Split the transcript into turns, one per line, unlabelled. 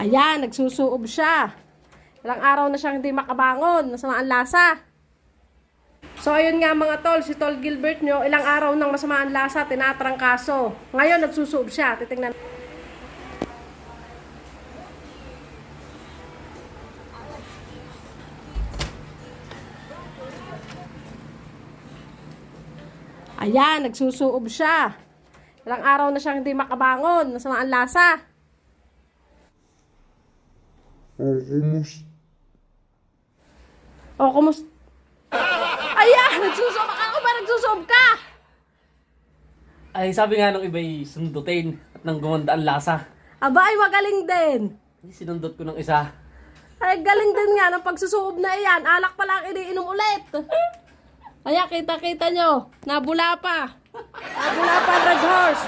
Ayan, nagsusuob siya. Ilang araw na siyang hindi makabangon. Masama ang lasa. So, ayun nga mga tol, si Tol Gilbert nyo, ilang araw nang masama ang lasa, tinatrangkaso. Ngayon, nagsusuob siya. Titingnan. Ayan, nagsusuob siya. Ilang araw na siyang hindi makabangon. Masama ang lasa. O, kumusta? Ayan, nagsusuob. Ako ba nagsusuob ka?
Ay, sabi nga nung iba'y sundutin at nang gumanda ang lasa.
Aba, ay magaling din.
Ay, sinundot ko ng isa.
Ay, galing din nga ng pagsusuob na iyan. Alak pala ang iniinom ulit. Ayan, kita-kita nyo. Nabula pa. Nabula pa ang Red Horse.